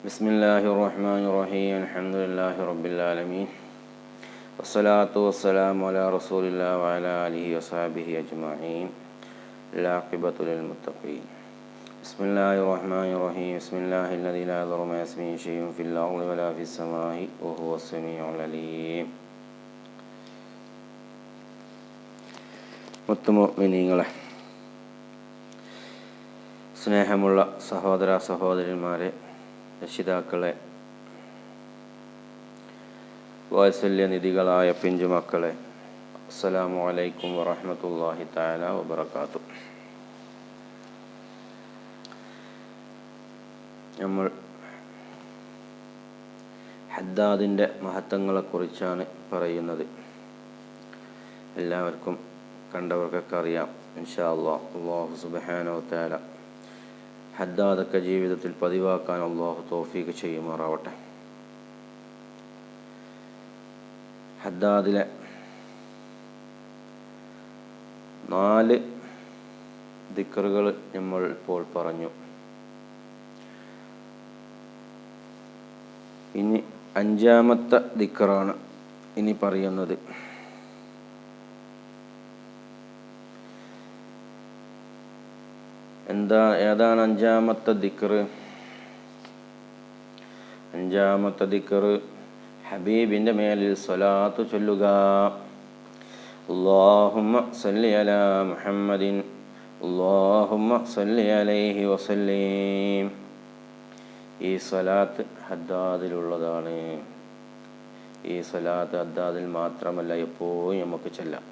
ബിസ്മില്ലാഹിർ-റഹ്മാനിർ-റഹീം. അൽഹംദുലില്ലാഹി റബ്ബിൽ ആലമീൻ. വസ്സലാത്തു വസ്സലാമു അലാ റസൂലില്ലാഹി വഅലാ ആലിഹി വസഹ്ബിഹി അജ്മഈൻ. അൽ-ആഖിബത്തു ലിൽ മുത്തഖീൻ. ബിസ്മില്ലാഹിർ-റഹ്മാനിർ-റഹീം. ബിസ്മില്ലാഹില്ലദീ ലാ യദുറു മഅ ഇസ്മിഹി ശൈഉൻ ഫിൽ അർളി വലാ ഫിസ് സമാഇ വഹുവസ് സമീഉൽ അലീം. മുഅ്മിനീങ്ങളെ, സ്നേഹമുള്ള സഹോദര സഹോദരന്മാരെ, രക്ഷിതാക്കളെ, വാത്സല്യനിധികളായ പിഞ്ചുമക്കളെ, അസ്സലാമു അലൈക്കും വറഹ്മത്തുള്ളാഹി തആല വബറകാതുഹു. നമ്മൾ ഹദ്ദാദിൻ്റെ മഹത്വങ്ങളെക്കുറിച്ചാണ് പറയുന്നത്. എല്ലാവർക്കും കണ്ടവർക്കൊക്കെ അറിയാം. ഇൻഷാ അല്ലാഹ് അല്ലാഹു സുബ്ഹാനഹു വ തആല ഹദ്ദാദൊക്കെ ജീവിതത്തിൽ പതിവാക്കാൻ അല്ലാഹു തൗഫീഖ് ചെയ്യുമാറാവട്ടെ. ഹദ്ദാദിലെ 4 ദിക്റുകൾ നമ്മൾ ഇപ്പോൾ പറഞ്ഞു. ഇനി 5-ാമത്തെ ദിക്റാണ് ഇനി പറയുന്നത്. ഏതാണ് 5-ാമത്തെ ദിക്ർ? 5-ാമത്തെ ദിക്ർ ഹബീബിൻ്റെ മേലിൽ സ്വലാത്ത് ചൊല്ലുക. അല്ലാഹുമ്മ സല്ലി അലാ മുഹമ്മദിൻ അല്ലാഹുമ്മ സല്ലി അലൈഹി വസല്ലം. ഈ സ്വലാത്ത് ഹദ്ദാദിലുള്ളതാണ്. ഈ സ്വലാത്ത് ഹദ്ദാദിൽ മാത്രമല്ല, എപ്പോഴും നമുക്ക് ചൊല്ലാം.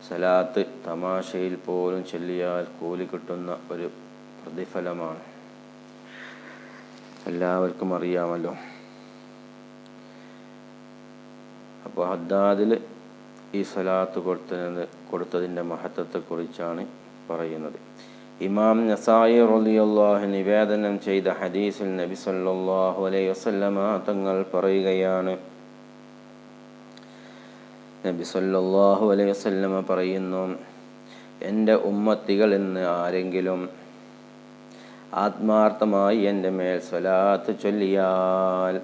സലാത്ത് തമാശയിൽ പോലും ചൊല്ലിയാൽ കൂലി കിട്ടുന്ന ഒരു പ്രതിഫലമാണ്. എല്ലാവർക്കും അറിയാമല്ലോ. അപ്പോൾ ഹദ്ദാദിൽ ഈ സലാത്ത് കൊടുത്തതിൻ്റെ മഹത്വത്തെക്കുറിച്ചാണ് പറയുന്നത്. ഇമാം നസായി റളിയല്ലാഹു അൻഹു നിവേദനം ചെയ്ത ഹദീസിൽ നബി സല്ലല്ലാഹു അലൈഹി വസല്ലമ തങ്ങൾ പറയുകയാണ്. നബി സല്ലല്ലാഹു അലൈഹി വസല്ലമ പറയുന്നു, എൻ്റെ ഉമ്മത്തികളിൽ നിന്ന് ആരെങ്കിലും ആത്മാർത്ഥമായി എൻ്റെ മേൽ സ്വലാത്ത് ചൊല്ലിയാൽ,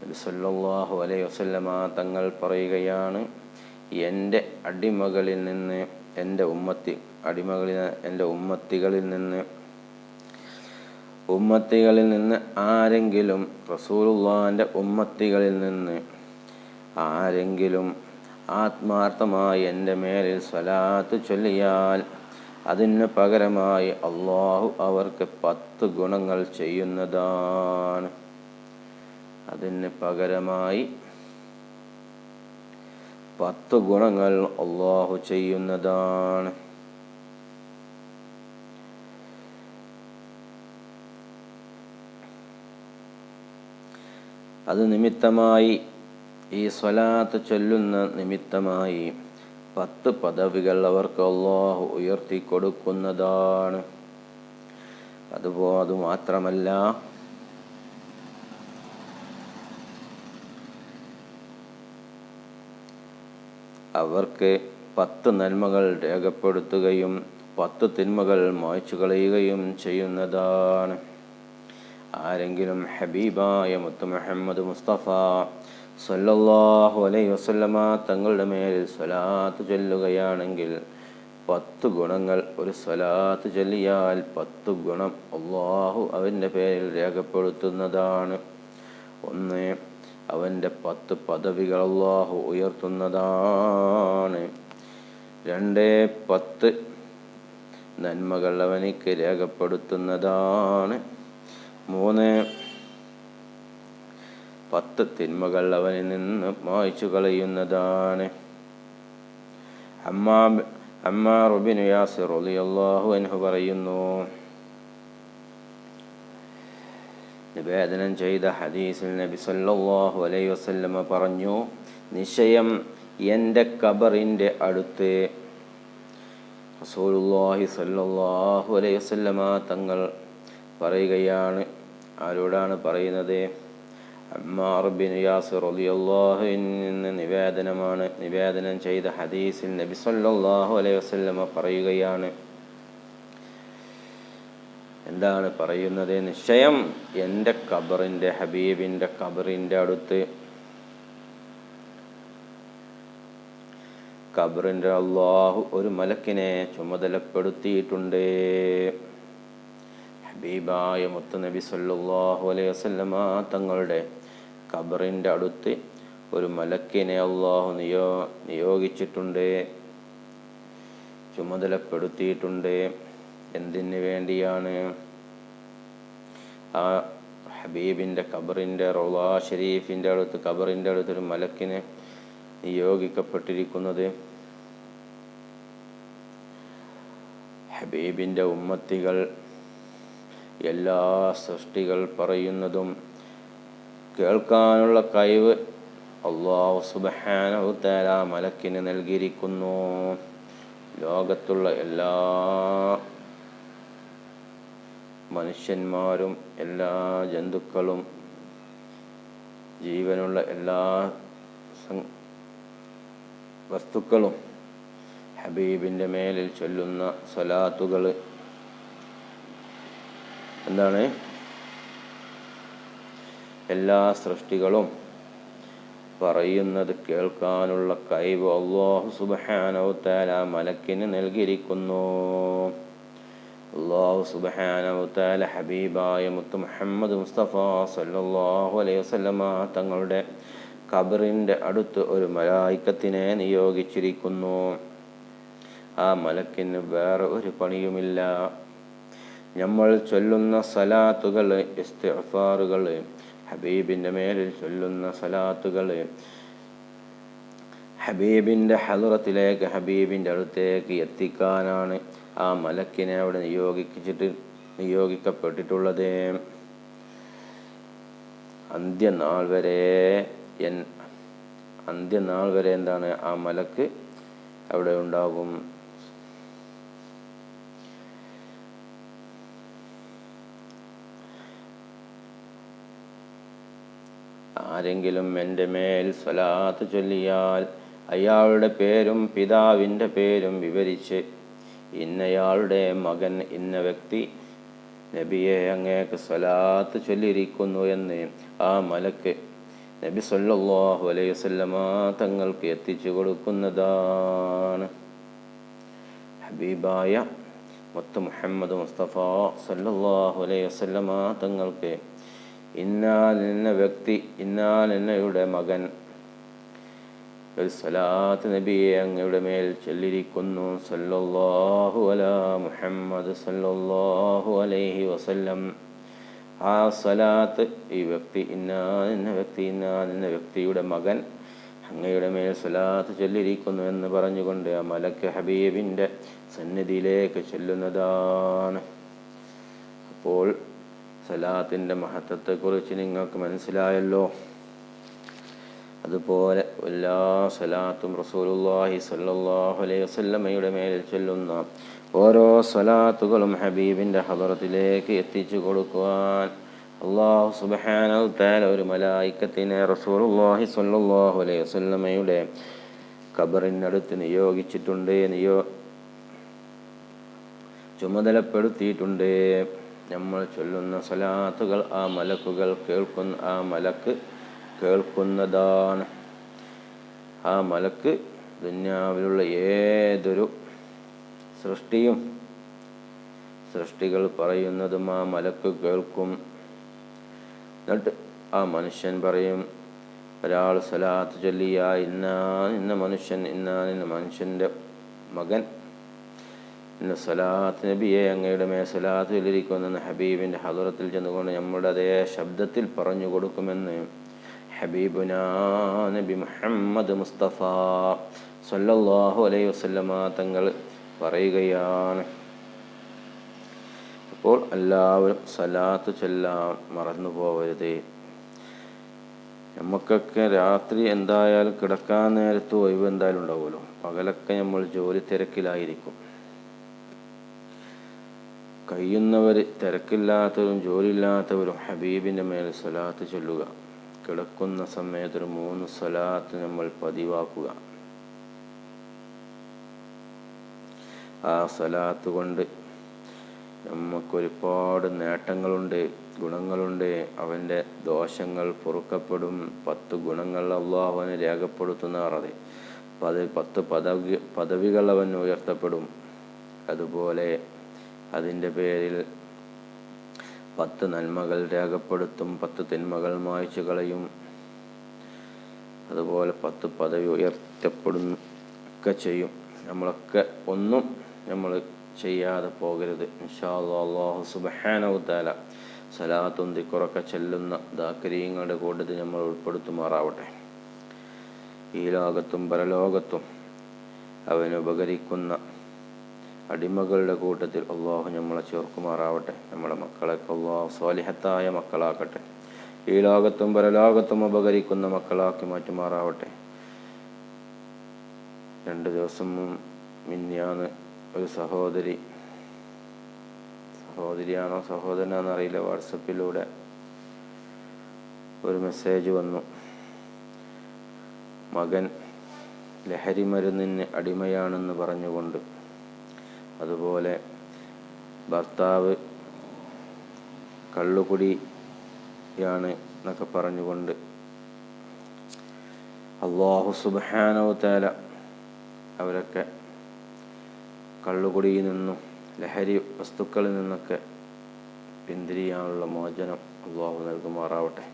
നബി സല്ലല്ലാഹു അലൈഹി വസല്ലമ തങ്ങൾ പറയുകയാണ്, എൻ്റെ അടിമകളിൽ നിന്ന് എൻ്റെ ഉമ്മത്തികളിൽ നിന്ന് ആരെങ്കിലും, റസൂലുള്ളാഹിൻ്റെ ഉമ്മത്തികളിൽ നിന്ന് ആരെങ്കിലും ആത്മാർത്ഥമായി എൻ്റെ മേലിൽ സ്വലാത്ത് ചൊല്ലിയാൽ അതിന് പകരമായി അല്ലാഹു അവർക്ക് 10 ഗുണങ്ങൾ ചെയ്യുന്നതാണ്. അതിന് പകരമായി 10 ഗുണങ്ങൾ അല്ലാഹു ചെയ്യുന്നതാണ്. അത് നിമിത്തമായി, ഈ സ്വലാത്ത് ചൊല്ലുന്ന നിമിത്തമായി 10 പദവികൾ അവർക്ക് അല്ലാഹു ഉയർത്തി കൊടുക്കുന്നതാണ്. അതുമാത്രമല്ല, അവർക്ക് 10 നന്മകൾ രേഖപ്പെടുത്തുകയും 10 തിന്മകൾ മായ്ച്ചു കളയുകയും ചെയ്യുന്നതാണ്. ആരെങ്കിലും ഹബീബായ മുത്ത് മുഹമ്മദ് മുസ്തഫ സല്ലല്ലാഹു അലൈഹി വസല്ലമ തങ്ങളുടെ മേലിൽ സ്വലാത്ത് ചൊല്ലുകയാണെങ്കിൽ 10 ഗുണങ്ങൾ, ഒരു സ്വലാത്ത് ചൊല്ലിയാൽ 10 ഗുണം അല്ലാഹു അവൻ്റെ പേരിൽ രേഖപ്പെടുത്തുന്നതാണ്. 1, അവൻ്റെ 10 പദവികൾ അല്ലാഹു ഉയർത്തുന്നതാണ്. 2, 10 നന്മകൾ അവനിക്ക് രേഖപ്പെടുത്തുന്നതാണ്. 3, 10 തിന്മകൾ അവനിൽ നിന്ന് മായ്ച്ചു കളയുന്നതാണ്. അമ്മാർ ഇബ്നു യാസിർ റളിയല്ലാഹു അൻഹു പറയുന്നു, നിവേദനം ചെയ്ത ഹദീസിൽ നബി സല്ലല്ലാഹു അലൈഹി വസല്ലമ പറഞ്ഞു, നിശ്ചയം എൻ്റെ ഖബറിൻ്റെ അടുത്ത്, റസൂലുള്ളാഹി സല്ലല്ലാഹു അലൈഹി വസല്ലമ തങ്ങൾ പറയുകയാണ്. ആരോടാണ് പറയുന്നത്? അമ്മാർ ഇബ്നു യാസിർ റളിയല്ലാഹു അൻഹു നിവേദനം ചെയ്ത ഹദീസിൽ നബി സല്ലല്ലാഹു അലൈഹി വസല്ലമ പറയുകയാണ്, എന്താണ് പറയുന്നത്? നിശ്ചയം എൻ്റെ ഖബറിൻ്റെ, ഹബീബിൻ്റെ ഖബറിൻ്റെ അടുത്ത്, ഖബറിൻ്റെ അള്ളാഹു ഒരു മലക്കിനെ ചുമതലപ്പെടുത്തിയിട്ടുണ്ട്. ഹബീബായ മുത്തുനബി സല്ലല്ലാഹു അലൈഹി വസല്ലമ തങ്ങളുടെ ഖബറിൻ്റെ അടുത്ത് ഒരു മലക്കിനെ അള്ളാഹു നിയോഗിച്ചിട്ടുണ്ട്, ചുമതലപ്പെടുത്തിയിട്ടുണ്ട്. എന്തിനു വേണ്ടിയാണ്? ആ ഹബീബിൻ്റെ ഖബറിൻ്റെ റൗള ഷരീഫിൻ്റെ അടുത്ത്, ഖബറിൻ്റെ അടുത്ത് ഒരു മലക്കിനെ നിയോഗിക്കപ്പെട്ടിരിക്കുന്നത് ഹബീബിൻ്റെ ഉമ്മത്തികൾ, എല്ലാ സൃഷ്ടികൾ പറയുന്നതും കേൾക്കാനുള്ള കഴിവ് അല്ലാഹു സുബ്ഹാനഹു തആല മലക്കിന് നൽകിയിരിക്കുന്നു. ലോകത്തുള്ള എല്ലാ മനുഷ്യന്മാരും, എല്ലാ ജന്തുക്കളും, ജീവനുള്ള എല്ലാ വസ്തുക്കളും ഹബീബിൻ്റെ മേലിൽ ചൊല്ലുന്ന സ്വലാത്തുകൾ എന്താണ്? എല്ലാ സൃഷ്ടികളും പറയുന്നത് കേൾക്കാനുള്ള കഴിവ് അല്ലാഹു സുബ്ഹാനഹു തആല മലക്കിന് നൽകിയിരിക്കുന്നു. അല്ലാഹു സുബ്ഹാനഹു തആല ഹബീബായ മുത്ത് മുഹമ്മദ് മുസ്തഫ സല്ലല്ലാഹു അലൈഹി വസല്ലമ തങ്ങളുടെ ഖബറിൻ്റെ അടുത്ത് ഒരു മലായിക്കത്തിനെ നിയോഗിച്ചിരിക്കുന്നു. ആ മലക്കിന് വേറെ ഒരു പണിയുമില്ല. നമ്മൾ ചൊല്ലുന്ന സലാത്തുകൾ, ഇസ്തിഗ്ഫാറുകൾ, ഹബീബിൻ്റെ മേലിൽ ചൊല്ലുന്ന സലാത്തുകൾ ഹബീബിൻ്റെ ഹളറത്തിലേക്ക്, ഹബീബിൻ്റെ അടുത്തേക്ക് എത്തിക്കാനാണ് ആ മലക്കിനെ അവിടെ നിയോഗിക്കപ്പെട്ടിട്ടുള്ളത്. അന്ത്യനാൾ വരെ എന്താണ്? ആ മലക്ക് അവിടെ ഉണ്ടാകും. ആരെങ്കിലും എൻ്റെ മേൽ സ്വലാത്ത് ചൊല്ലിയാൽ അയാളുടെ പേരും പിതാവിൻ്റെ പേരും വിവരിച്ച്, ഇന്നയാളുടെ മകൻ ഇന്ന വ്യക്തി നബിയെ അങ്ങേക്ക് സ്വലാത്ത് ചൊല്ലിയിരിക്കുന്നു എന്ന് ആ മലക്ക് നബി സല്ലല്ലാഹു അലൈഹി വസല്ലമ തങ്ങൾക്ക് എത്തിച്ചു കൊടുക്കുന്നതാണ്. ഹബീബായ മുത്ത് മുഹമ്മദ് മുസ്തഫ സല്ലല്ലാഹു അലൈഹി വസല്ലമ തങ്ങൾക്ക് ഇന്നയുടെ മകൻ ഒരു സ്വലാത്ത് നബിയെ അങ്ങയുടെ മേൽ ചൊല്ലിയിരിക്കുന്നു, സല്ലല്ലാഹു അലാ മുഹമ്മദ് സല്ലല്ലാഹു അലൈഹി വസല്ലം. ആ സ്വലാത്ത് ഈ വ്യക്തി ഇന്ന വ്യക്തിയുടെ മകൻ അങ്ങയുടെ മേൽ സ്വലാത്ത് ചൊല്ലിയിരിക്കുന്നു എന്ന് പറഞ്ഞുകൊണ്ട് ആ മലക്ക് ഹബീബിൻ്റെ സന്നിധിയിലേക്ക് ചൊല്ലുന്നതാണ്. അപ്പോൾ സലാത്തിൻ്റെ മഹത്വത്തെക്കുറിച്ച് നിങ്ങൾക്ക് മനസ്സിലായല്ലോ. അതുപോലെ എല്ലാ സലാത്തും റസൂലുള്ളാഹി സ്വല്ലല്ലാഹു അലൈഹി വസല്ലമയുടെ മേലിൽ ചൊല്ലുന്ന ഓരോ സലാത്തുകളും ഹബീബിൻ്റെ ഹളറത്തിലേക്ക് എത്തിച്ചു കൊടുക്കുവാൻ അല്ലാഹു സുബ്ഹാനഹു തആല ഒരു മലായിക്കത്തിനെ റസൂലുള്ളാഹി സ്വല്ലല്ലാഹു അലൈഹി വസല്ലമയുടെ ഖബറിനടുത്ത് നിയോഗിച്ചിട്ടുണ്ട്, ചുമതലപ്പെടുത്തിയിട്ടുണ്ട്. നമ്മൾ ചൊല്ലുന്ന സലാത്തുകൾ ആ മലക്ക് കേൾക്കുന്നതാണ്. ആ മലക്ക് ദുനിയാവിലുള്ള ഏതൊരു സൃഷ്ടികൾ പറയുന്നതും ആ മലക്ക് കേൾക്കും. എന്നിട്ട് ആ മനുഷ്യൻ പറയും, ഒരാൾ സലാത്ത് ചൊല്ലിയ ഇന്ന മനുഷ്യൻ്റെ മകൻ ഇന്ന സലാത്ത് നബിയെ അങ്ങയുടെ മേ സലാത്ത് ചൊല്ലിയിരിക്കുമെന്ന് ഹബീബിൻ്റെ ഹളറത്തിൽ ചെന്നുകൊണ്ട് നമ്മുടെ അതേ ശബ്ദത്തിൽ പറഞ്ഞു കൊടുക്കുമെന്ന് ഹബീബുനാ നബി മുഹമ്മദ് മുസ്തഫ സല്ലല്ലാഹു അലൈഹി വസല്ലമ തങ്ങൾ പറയുകയാണ്. അപ്പോൾ എല്ലാവരും സലാത്ത് ചൊല്ലാൻ മറന്നു പോവരുത്. നമുക്കൊക്കെ രാത്രി എന്തായാലും കിടക്കാൻ നേരത്ത് ഒഴിവ് എന്തായാലും ഉണ്ടാവുമല്ലോ. പകലൊക്കെ നമ്മൾ ജോലി തിരക്കിലായിരിക്കും. കഴിയുന്നവർ, തിരക്കില്ലാത്തവരും ജോലിയില്ലാത്തവരും ഹബീബിൻ്റെ മേൽ സ്വലാത്ത് ചൊല്ലുക. കിടക്കുന്ന സമയത്ത് 3 സ്വലാത്ത് നമ്മൾ പതിവാക്കുക. ആ സ്വലാത്ത് കൊണ്ട് നമുക്കൊരുപാട് നേട്ടങ്ങളുണ്ട്, ഗുണങ്ങളുണ്ട്. അവൻ്റെ ദോഷങ്ങൾ പൊറുക്കപ്പെടും. 10 ഗുണങ്ങൾ അള്ളാഹു അവന് രേഖപ്പെടുത്തുന്നതാണ്. 10 പദവികൾ അവൻ ഉയർത്തപ്പെടും. അതുപോലെ അതിൻ്റെ പേരിൽ 10 നന്മകൾ രേഖപ്പെടുത്തും, 10 തിന്മകൾ മായ്ച്ചു കളയും. അതുപോലെ 10 പദവി ഉയർത്തപ്പെടും ഒക്കെ ചെയ്യും. നമ്മളൊക്കെ ഒന്നും നമ്മൾ ചെയ്യാതെ പോകരുത്. ഇൻഷാ അല്ലാഹ് അല്ലാഹു സുബ്ഹാനഹു വ തആല സലാത്തും ദിക്റൊക്കെ ചെല്ലുന്ന ദാക്കിരീങ്ങളുടെ കൂട്ടത്തിൽ നമ്മൾ ഉൾപ്പെടുത്തുമാറാവട്ടെ. ഈ ലോകത്തും പരലോകത്തും അവനുപകരിക്കുന്ന അടിമകളുടെ കൂട്ടത്തിൽ അള്ളാഹു നമ്മളെ ചേർക്കുമാറാവട്ടെ. നമ്മളെ മക്കളൊക്കെ അള്ളാഹു സ്വാലിഹത്തായ മക്കളാക്കട്ടെ. ഈ ലോകത്തും പരലോകത്തും ഉപകരിക്കുന്ന മക്കളാക്കി മാറ്റുമാറാവട്ടെ. 2 ദിവസം മിനിഞ്ഞാന്ന് ഒരു സഹോദരിയാണോ സഹോദരനാണെന്ന് അറിയില്ല, വാട്സപ്പിലൂടെ ഒരു മെസ്സേജ് വന്നു. മകൻ ലഹരി മരുന്നിന് അടിമയാണെന്ന് പറഞ്ഞുകൊണ്ട്, അതുപോലെ ഭർത്താവ് കള്ളുകുടിയാണ് എന്നൊക്കെ പറഞ്ഞുകൊണ്ട് അല്ലാഹു സുബ്ഹാനഹു വ തആല അവരൊക്കെ കള്ളുകുടിയിൽ നിന്നും ലഹരി വസ്തുക്കളിൽ നിന്നൊക്കെ പിന്തിരിയാനുള്ള മോചനം അല്ലാഹു നൽകുമാറാവട്ടെ.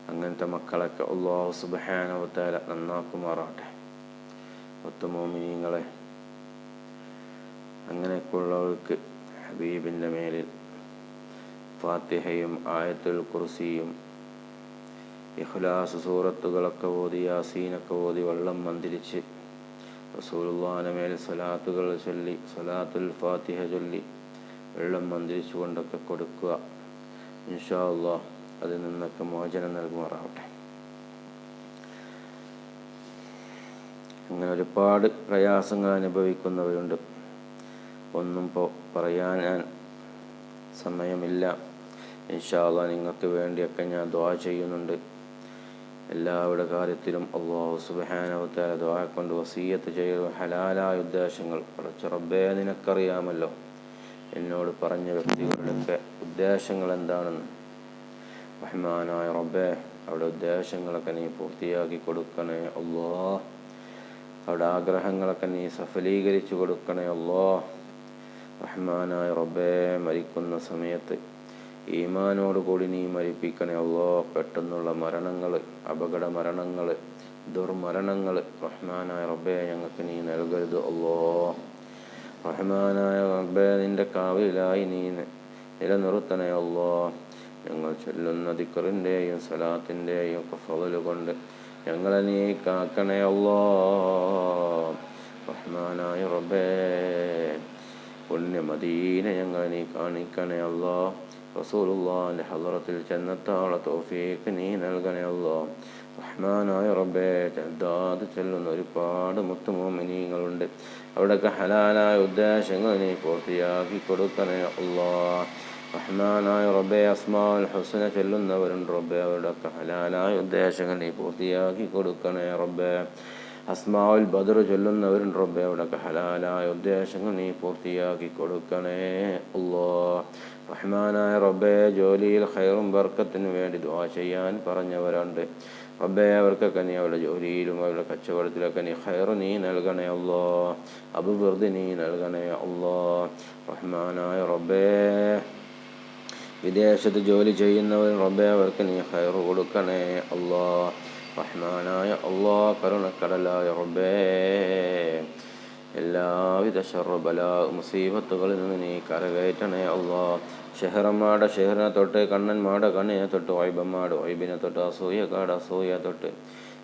അങ്ങനത്തെ മക്കളൊക്കെ അല്ലാഹു സുബ്ഹാനഹു വ തആല നന്നാക്കുമാറാവട്ടെ. മുഅ്മിനീങ്ങളെ, അങ്ങനെയൊക്കെയുള്ളവർക്ക് ഹബീബിൻ്റെ മേലിൽ ഫാത്തിഹയും ആയത്തുൽ കുർസിയും ഇഖ്ലാസ് സൂറത്തുകളൊക്കെ ഓതി, യാസീനൊക്കെ ഓതി വെള്ളം മന്ത്രിച്ച് റസൂലുള്ളാഹിന്റെ മേൽ സ്വലാത്തുകൾ ചൊല്ലി, സ്വലാത്തുൽ ഫാത്തിഹ ചൊല്ലി വെള്ളം മന്ത്രിച്ചു കൊണ്ടൊക്കെ കൊടുക്കുക. ഇൻഷാ അല്ലാഹ് അതിൽ നിന്നൊക്കെ മോചനം നൽകുമാറാവട്ടെ. അങ്ങനെ ഒരുപാട് പ്രയാസങ്ങൾ അനുഭവിക്കുന്നവരുണ്ട്. ഒന്നും പറയാൻ ഞാൻ സമയമില്ല. ഇൻഷാ അല്ലാഹ് നിങ്ങൾക്ക് വേണ്ടിയൊക്കെ ഞാൻ ദുആ ചെയ്യുന്നുണ്ട്. എല്ലാവരുടെ കാര്യത്തിലും അല്ലാഹു സുബ്ഹാനഹു വ തആല ദുആ കൊണ്ട് വസിയ്യത്ത് ചെയ്ത ഹലാലായ ഉദ്ദേശങ്ങൾ പടച്ച റബ്ബേ നിനക്കറിയാമല്ലോ എന്നോട് പറഞ്ഞ വ്യക്തികളുടെയൊക്കെ ഉദ്ദേശങ്ങൾ എന്താണെന്ന്. റഹ്മാനായ റബ്ബേ, അവരുടെ ഉദ്ദേശങ്ങളൊക്കെ നീ പൂർത്തിയാക്കി കൊടുക്കണേ അല്ലാഹ്. അവരുടെ ആഗ്രഹങ്ങളൊക്കെ നീ സഫലീകരിച്ചു കൊടുക്കണേ അല്ലാഹ്. റഹ്മാനായ റബ്ബേ, മരിക്കുന്ന സമയത്ത് ഈമാനോട് കൂടി നീ മരിപ്പിക്കണേ അല്ലാഹ്. പെട്ടെന്നുള്ള മരണങ്ങൾ, അപകട മരണങ്ങൾ, ദുർമരണങ്ങൾ റഹ്മാനായ റബ്ബേ ഞങ്ങൾക്ക് നീ നൽകരുത് അല്ലാഹ്. റഹ്മാനായ റബ്ബേ, നിന്റെ കാവലിലായി നീ നിലനിർത്തണേ അല്ലാഹ്. ഞങ്ങൾ ചൊല്ലുന്ന ദിക്റിൻ്റെയും സലാത്തിൻ്റെയും ഒക്കെ ഫള് കൊണ്ട് ഞങ്ങളെ നീ കാക്കണേ അല്ലാഹ്. റഹ്മാനായ റബ്ബേ, പുണ്യ മദീന ഞങ്ങളെ നീ കാണിക്കണേ അല്ലാഹ്. റസൂലുള്ളാഹിന്റെ ഹളറത്തിൽ ചെന്നെത്താനുള്ള തൗഫീഖ് നീ നൽകണേ അല്ലാഹ്. റഹ്മാനായ റബ്ബേ, തഅദ്ദാദ് ചൊല്ലുന്ന ഒരുപാട് മുഅ്മിനീങ്ങളുണ്ട്. അവിടെയൊക്കെ ഹലാലായ ഉദ്ദേശങ്ങൾ നീ പൂർത്തിയാക്കി കൊടുക്കണേ അല്ലാഹ്. റഹ്മാനായ റബ്ബേ, അസ്മാഉൽ ഹുസ്ന ചൊല്ലുന്നവരുണ്ട് റബ്ബേ, അവരുടെയൊക്കെ ഹലാലായ ഉദ്ദേശങ്ങൾ നീ പൂർത്തിയാക്കി കൊടുക്കണേ റബ്ബേ. അസ്മാഉൽ ബദർ ചൊല്ലുന്നവരുണ്ട് റബ്ബേ, അവിടെയൊക്കെ ഹലാലായ ഉദ്ദേശങ്ങൾ നീ പൂർത്തിയാക്കി കൊടുക്കണേ അല്ലാഹ്. റഹ്മാനായ റബ്ബേ, ജോലിയിൽ ഖൈറും ബർക്കത്തിനു വേണ്ടി ദുആ ചെയ്യാൻ പറഞ്ഞവരുണ്ട് റബ്ബേ, അവർക്കൊക്കെ നീ അവരുടെ ജോലിയിലും അവരുടെ കച്ചവടത്തിലൊക്കെ നീ ഖൈർ നീ നൽകണേ അല്ലാഹ്. അഭിവൃദ്ധി നീ നൽകണേ അല്ലാഹ്. റഹ്മാനായ റബ്ബേ, വിദേശത്ത് ജോലി ചെയ്യുന്നവർ റബ്ബേ, അവർക്ക് നീ ഖൈർ കൊടുക്കണേ അല്ലാഹ്. റഹ്മാനായ അല്ലാഹ്, കരുണക്കടലായ റബ്ബേ, എല്ലാവിധ ശർറ് ബലാ മുസീബത്തുകളിൽ നിന്ന് നീ കരകയറ്റണേ അല്ലാഹ്. ഷെഹറന്മാരുടെ ഷെഹറിനെ തൊട്ട്, കണ്ണന്മാരുടെ കണ്ണിനെ തൊട്ട്, വൈബന്മാരുടെ വൈബിനെ തൊട്ട്, അസൂയക്കാട് അസൂയ തൊട്ട്,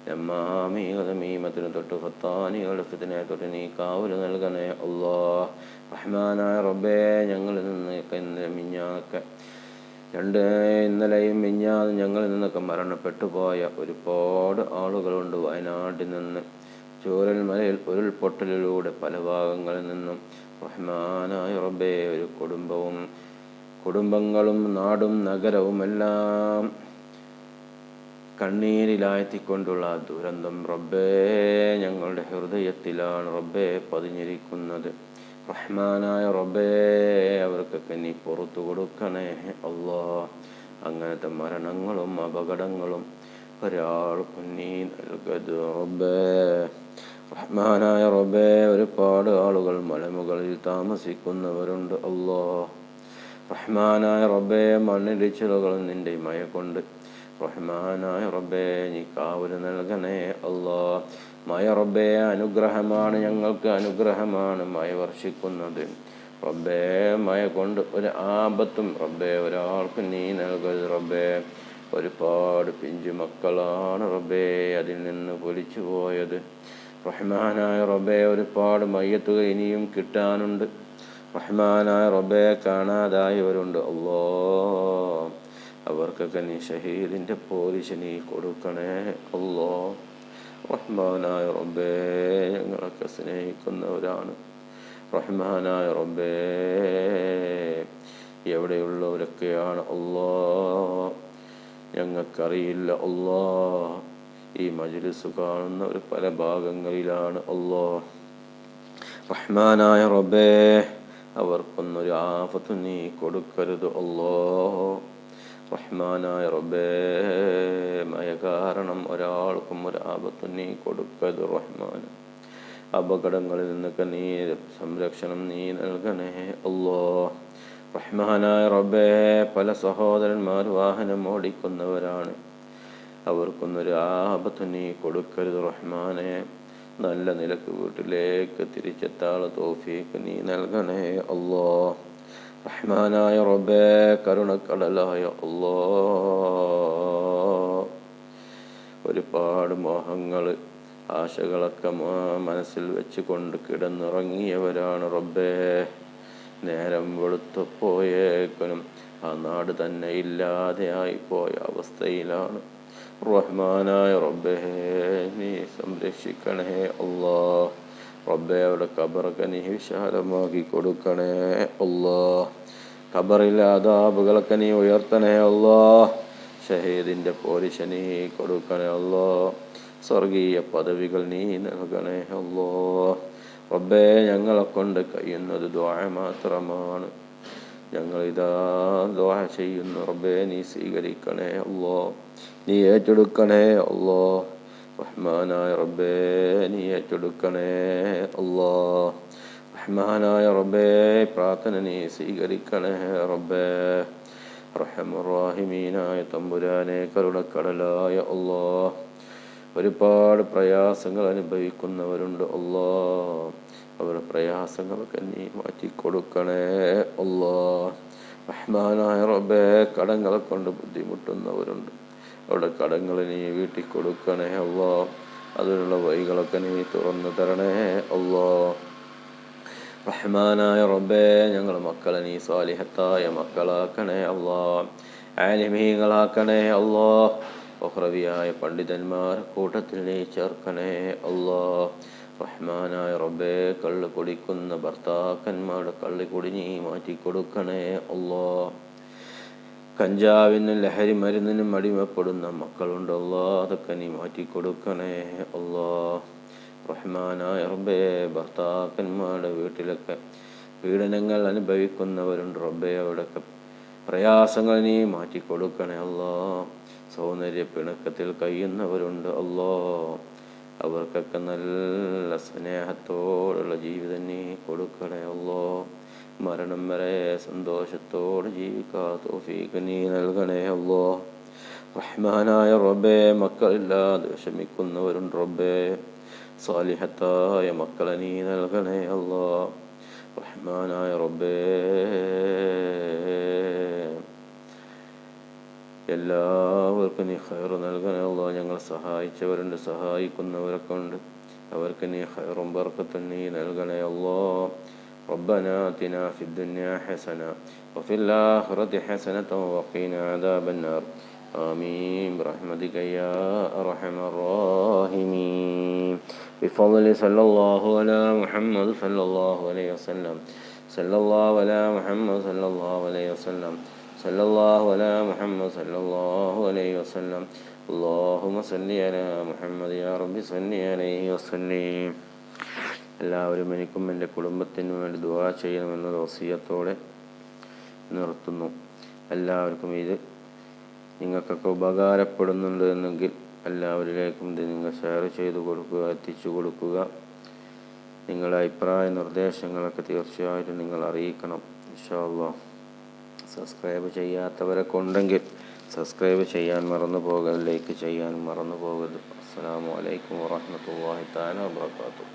ലമ്മാമീകളുടെ മീമത്തിനെ തൊട്ട്, ഫത്താനികളുടെ ഫിത്നയെ തൊട്ട് നീ കാവല് നൽകണേ അല്ലാഹ്. റഹ്മാനായ റബ്ബേ, ഞങ്ങളിൽ നിന്ന് മിഞ്ഞാന്നൊക്കെ ഇന്നലെയും മിഞ്ഞാന്ന് ഞങ്ങളിൽ നിന്നൊക്കെ മരണപ്പെട്ടു പോയ ഒരുപാട് ആളുകളുണ്ട്. വയനാട്ടിൽ നിന്ന് ചൂരൽ മലയിൽ ഉരുൾപൊട്ടലിലൂടെ പല ഭാഗങ്ങളിൽ നിന്നും റഹ്മാനായ റബ്ബേ, ഒരു കുടുംബങ്ങളും നാടും നഗരവും എല്ലാം കണ്ണീരിലാഴ്ത്തിക്കൊണ്ടുള്ള ദുരന്തം റബ്ബേ ഞങ്ങളുടെ ഹൃദയത്തിലാണ് റബ്ബേ പതിഞ്ഞിരിക്കുന്നത്. റഹ്മാനായ റബ്ബേ അവർക്കൊക്കെ നീ പുറത്തു കൊടുക്കണേ അല്ലാ. അങ്ങനത്തെ മരണങ്ങളും അപകടങ്ങളും ഒരാൾക്കും നീ നൽകരുത് റബ്ബേ. റഹ്മാനായ റബ്ബേ ഒരുപാട് ആളുകൾ മലമുകളിൽ താമസിക്കുന്നവരുണ്ട് അല്ലാ. റഹ്മാനായ റബ്ബേ മണ്ണിടിച്ചിലുകൾ നിന്റെ മഴ കൊണ്ട് റഹ്മാനായ റബ്ബേ നീ കാവല് നൽകണേ അല്ലാ. മഴ റബ്ബേ അനുഗ്രഹമാണ്, ഞങ്ങൾക്ക് അനുഗ്രഹമാണ് മഴ വർഷിക്കുന്നത് റബ്ബേ. മഴ കൊണ്ട് ഒരു ആപത്തും റബ്ബേ ഒരാൾക്ക് നീ നൽകരുത് റബ്ബേ. ഒരുപാട് പിഞ്ചു മക്കളാണ് റബ്ബേ അതിൽ നിന്ന് പൊലിച്ചു പോയത് റഹ്മാനായ റബ്ബേ. ഒരുപാട് മയ്യത്തുകൾ ഇനിയും കിട്ടാനുണ്ട് റഹ്മാനായ റബ്ബേ. കാണാതായവരുണ്ട് അല്ലാ. അവർക്കൊക്കെ നീ ഷഹീദിൻ്റെ പോലീസ് നീ കൊടുക്കണേ അല്ലാ. റഹ്മാനായ റബ്ബേ ഞങ്ങളൊക്കെ സ്നേഹിക്കുന്നവരാണ് റഹ്മാനായ റബ്ബേ. എവിടെയുള്ളവരൊക്കെയാണ് അല്ലാ ഞങ്ങൾക്കറിയില്ല അല്ലാ. ഈ മജ്ലിസ് കാണുന്നവർ പല ഭാഗങ്ങളിലാണ് അല്ലാ. റഹ്മാനായ റബ്ബേ അവർക്കൊന്നൊരു ആഫത്ത് നീ കൊടുക്കരുത് അല്ലാ. റഹ്മാനായ റബ്ബേ മഴ കാരണം ഒരാൾക്കും ഒരു ആപത്തും നീ കൊടുക്കരുത് റഹ്മാൻ. അപകടങ്ങളിൽ നിന്നൊക്കെ നീ സംരക്ഷണം നീ നൽകണേ അല്ലാ. റഹ്മാനായ റബ്ബേ പല സഹോദരന്മാർ വാഹനം ഓടിക്കുന്നവരാണ്, അവർക്കൊന്നൊരു ആപത്ത് നീ കൊടുക്കരുത് റഹ്മാനെ. നല്ല നിലക്ക് വീട്ടിലേക്ക് തിരിച്ചെത്താനുള്ള തൗഫീഖ് നീ നൽകണേ അല്ലാ. റഹ്മാനായ റബ്ബേ കരുണക്കടലായ അല്ലാ. ഒരുപാട് മോഹങ്ങൾ ആശകളൊക്കെ മനസ്സിൽ വെച്ച് കൊണ്ട് കിടന്നുറങ്ങിയവരാണ് റബ്ബേ. നേരം വെളുത്തുപോയേക്കനും ആ നാട് തന്നെ ഇല്ലാതെയായി പോയ അവസ്ഥയിലാണ് റഹ്മാനായ റബ്ബേ. നീ സംരക്ഷിക്കണേ അല്ലാ. റബ്ബേ അവിടെ ഖബറൊക്കെ നീ വിശാലമാക്കി കൊടുക്കണേ അല്ലാ. ഖബറിലെ അദാബുകളൊക്കെ നീ ഉയർത്തണേ അല്ലാ. ഷഹീദിൻ്റെ പോരിശ നീ കൊടുക്കണേ അല്ലാ. സ്വർഗീയ പദവികൾ നീ നൽകണേ അല്ലാ. റബ്ബേ ഞങ്ങളെ കൊണ്ട് കഴിയുന്നത് ദുആ മാത്രമാണ്. ഞങ്ങളിതാ ദുആ ചെയ്യുന്നു റബ്ബേ. നീ സ്വീകരിക്കണേ അല്ലാ. നീ ഏറ്റെടുക്കണേ അല്ലാ. റഹ്മാനായ റബ്ബേ നീ ഏറ്റെടുക്കണേ അല്ലാ. റഹ്മാനായ റബ്ബേ പ്രാർത്ഥന നീ സ്വീകരിക്കണേ റബ്ബേ. റഹ്മാനായ തമ്പുരാനെ കരുണക്കടലായ അല്ലാ. ഒരുപാട് പ്രയാസങ്ങൾ അനുഭവിക്കുന്നവരുണ്ട് അല്ലാ. അവരുടെ പ്രയാസങ്ങളൊക്കെ നീ മാറ്റിക്കൊടുക്കണേ അല്ലാ. റഹ്മാനായ റബ്ബേ കടങ്ങളെ കൊണ്ട് ബുദ്ധിമുട്ടുന്നവരുണ്ട്, അവിടെ കടങ്ങൾ നീ വീട്ടിൽ കൊടുക്കണേ അല്ലാ. അതിനുള്ള വഴികളൊക്കെ നീ തുറന്നു തരണേ അല്ലാ. റഹ്മാനായ റബ്ബേ ഞങ്ങൾ മക്കളെ നീ സ്വാലിഹത്തായ മക്കളാക്കണേ അല്ലാ. ആലിമീങ്ങളാക്കണേ അല്ലാ. ഉഖ്റവിയായ പണ്ഡിതന്മാർ കൂട്ടത്തിൽ നീ ചേർക്കണേ അല്ലാ. റഹ്മാനായ റബ്ബേ കള്ള് കുടിക്കുന്ന ഭർത്താക്കന്മാരുടെ കള്ളിക്കുടി നീ മാറ്റിക്കൊടുക്കണേ അല്ലാ. കഞ്ചാവിനും ലഹരി മരുന്നിനും അടിമപ്പെടുന്ന മക്കളുണ്ട് അല്ലാ. അതൊക്കെ നീ മാറ്റിക്കൊടുക്കണേ അല്ലാ. റഹ്മാനായ റബ്ബേ ഭർത്താക്കന്മാരുടെ വീട്ടിലൊക്കെ പീഡനങ്ങൾ അനുഭവിക്കുന്നവരുണ്ട് റബ്ബേ. അവിടെയൊക്കെ പ്രയാസങ്ങൾ നീ മാറ്റിക്കൊടുക്കണേ അല്ലാ. സൗന്ദര്യ പിണക്കത്തിൽ കഴിയുന്നവരുണ്ട് അല്ലാ. അവർക്കൊക്കെ നല്ല സ്നേഹത്തോടുള്ള ജീവിതം നീ കൊടുക്കണേ അല്ലാ. മരണം വരെ സന്തോഷത്തോടെ ജീവിക്കാൻ തൗഫീഖ് നീ നൽകണേ അല്ലാ. റഹ്മാനായ റബ്ബേ മക്കളില്ലാതെ വിഷമിക്കുന്നവരുണ്ട് റബ്ബേ. സാലിഹത്തായ മക്കളെ നീ നൽകണേ അല്ലാ. റഹ്മാനായ റബ്ബേ എല്ലാവർക്കും നീ ഖൈറ് നൽകണേ അല്ലാ. ഞങ്ങൾ സഹായിച്ചവരുണ്ട്, സഹായിക്കുന്നവരൊക്കെ ഉണ്ട്, അവർക്ക് നീ ഖൈറും ബർക്കത്തും നീ നൽകണേ അല്ലാ. ربنا آتنا في الدنيا حسنة وفي الآخرة حسنة وقنا عذاب النار. آمين برحمتك يا أرحم الراحمين. بفضل صلى الله على محمد صلى الله عليه وسلم. صلى الله على محمد صلى الله عليه وسلم. صلى الله على محمد صلى الله عليه وسلم. اللهم صل على محمد يا رب صل عليه وسلم. എല്ലാവരും എനിക്കും എൻ്റെ കുടുംബത്തിനും വേണ്ടി ദുആ ചെയ്യണമെന്ന വസിയത്തോടെ നിർത്തുന്നു. എല്ലാവർക്കും ഇത് നിങ്ങൾക്കൊക്കെ ഉപകാരപ്പെടുന്നുണ്ട് എന്നെങ്കിൽ എല്ലാവരിലേക്കും ഇത് നിങ്ങൾ ഷെയർ ചെയ്ത് കൊടുക്കുക, എത്തിച്ചു കൊടുക്കുക. നിങ്ങളുടെ അഭിപ്രായ നിർദ്ദേശങ്ങളൊക്കെ തീർച്ചയായിട്ടും നിങ്ങൾ അറിയിക്കണം ഇൻഷാ അല്ലാഹ്. സബ്സ്ക്രൈബ് ചെയ്യാത്തവരൊക്കെ ഉണ്ടെങ്കിൽ സബ്സ്ക്രൈബ് ചെയ്യാൻ മറന്നു പോകരുത്, ലൈക്ക് ചെയ്യാൻ മറന്നു പോകരുത്. അസ്സലാമു അലൈക്കും വറഹ്മത്തുള്ളാഹി തആല വബറകാതുഹു.